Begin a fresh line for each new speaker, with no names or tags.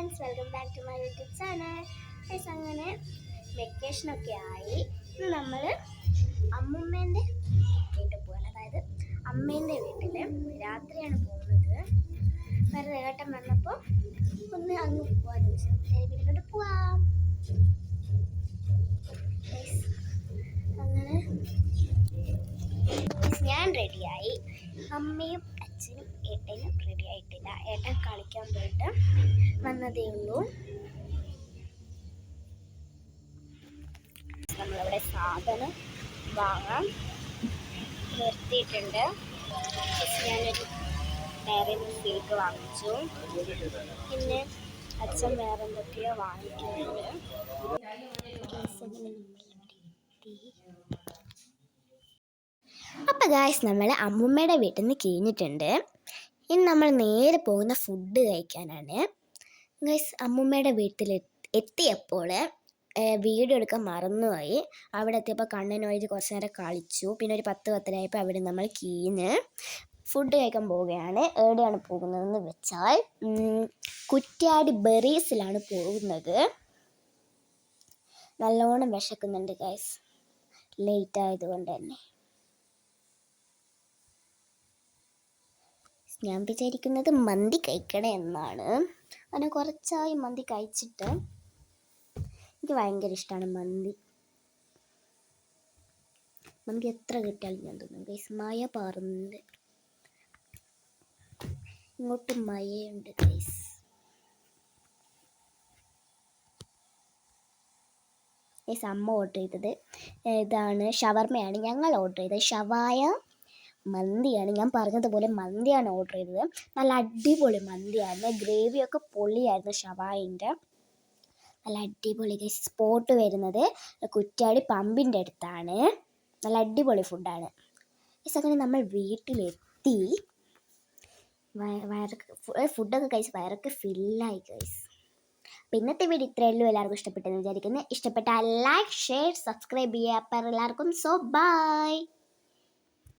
Friends, welcome back to my YouTube channel. Guys, അങ്ങനെ വെക്കേഷനൊക്കെ ആയി. ഇന്ന് നമ്മൾ അമ്മുമ്മേൻ്റെ വീട്ടിൽ പോകാൻ, അതായത് അമ്മേൻ്റെ വീട്ടിൽ രാത്രിയാണ് പോകുന്നത്. വേറെ ഏട്ടൻ വന്നപ്പോൾ ഒന്ന് അങ്ങ് പോകാൻ വീട്ടിലോട്ട് പോവാം. അങ്ങനെ ഞാൻ റെഡിയായി. അമ്മയും അച്ഛനും ഏട്ടനും റെഡി ആയിട്ടില്ല. ഏട്ടൻ കളിക്കാൻ പോയിട്ട് വന്നതേ ഉള്ളൂ. നമ്മളിവിടെ സാധനം വാങ്ങാൻ നിർത്തിയിട്ടുണ്ട്. ഞാനൊരു ഡയറി മിൽക്ക് വാങ്ങിച്ചു. പിന്നെ അച്ഛൻ വേറെ എന്തൊക്കെയോ വാങ്ങിക്കുന്നുണ്ട്. അപ്പോൾ ഗായ്സ്, നമ്മൾ അമ്മുമ്മയുടെ വീട്ടിൽ നിന്ന് കഴിഞ്ഞിട്ടുണ്ട്. ഇനി നമ്മൾ നേരെ പോകുന്ന ഫുഡ് കഴിക്കാനാണ്. ഗായ്സ്, അമ്മുമ്മയുടെ വീട്ടിൽ എത്തിയപ്പോൾ വീഡിയോ എടുക്കാൻ മറന്നുപോയി. അവിടെ എത്തിയപ്പോൾ കണ്ണനോയിട്ട് കുറച്ച് നേരം കളിച്ചു. പിന്നെ ഒരു 10-10 അവിടെ നമ്മൾ കീഞ്ഞ് ഫുഡ് കഴിക്കാൻ പോവുകയാണ്. എവിടെയാണ് പോകുന്നതെന്ന് വെച്ചാൽ കുറ്റ്യാടി ബെറീസിലാണ് പോകുന്നത്. നല്ലോണം വിശക്കുന്നുണ്ട് ഗായ്സ്, ലേറ്റ് ആയതുകൊണ്ട് തന്നെ. ഞാൻ വിചാരിക്കുന്നത് മന്തി കഴിക്കണേ എന്നാണ്. അങ്ങനെ കുറച്ചായി മന്തി കഴിച്ചിട്ട്. എനിക്ക് ഭയങ്കര ഇഷ്ടമാണ് മന്തി. മന്തി എത്ര കിട്ടിയാലും ഞാൻ തോന്നും ഗൈസ്. മഴ പാറുന്നുണ്ട്, ഇങ്ങോട്ട് മഴയുണ്ട് ഗൈസ്. ഗൈസ്, അമ്മ ഓർഡർ ചെയ്തത് ഇതാണ്, ഷവർമയാണ്. ഞങ്ങൾ ഓർഡർ ചെയ്തത് ഷവായ മന്തിയാണ്. ഞാൻ പറഞ്ഞതുപോലെ മന്തിയാണ് ഓർഡർ ചെയ്തത്. നല്ല അടിപൊളി മന്തിയായിരുന്നു. ഗ്രേവിയൊക്കെ പൊളിയായിരുന്നു ഷവായിൻ്റെ. നല്ല അടിപൊളി ഗൈസ്. സ്പോട്ട് വരുന്നത് കുറ്റ്യാടി പമ്പിൻ്റെ അടുത്താണ്. നല്ല അടിപൊളി ഫുഡാണ് ഗൈസ്. അങ്ങനെ നമ്മൾ വീട്ടിലെത്തി. ഫുഡൊക്കെ കഴിച്ച് വയറൊക്കെ ഫില്ലായി ഗൈസ്. അപ്പോൾ ഇന്നത്തെ വീഡിയോ ഇത്രയേ ഉള്ളൂ. എല്ലാവർക്കും ഇഷ്ടപ്പെട്ടെന്ന് വിചാരിക്കുന്നു. ഇഷ്ടപ്പെട്ടാൽ ലൈക്ക്, ഷെയർ, സബ്സ്ക്രൈബ് ചെയ്യുക. അപ്പോൾ എല്ലാവർക്കും ബൈ.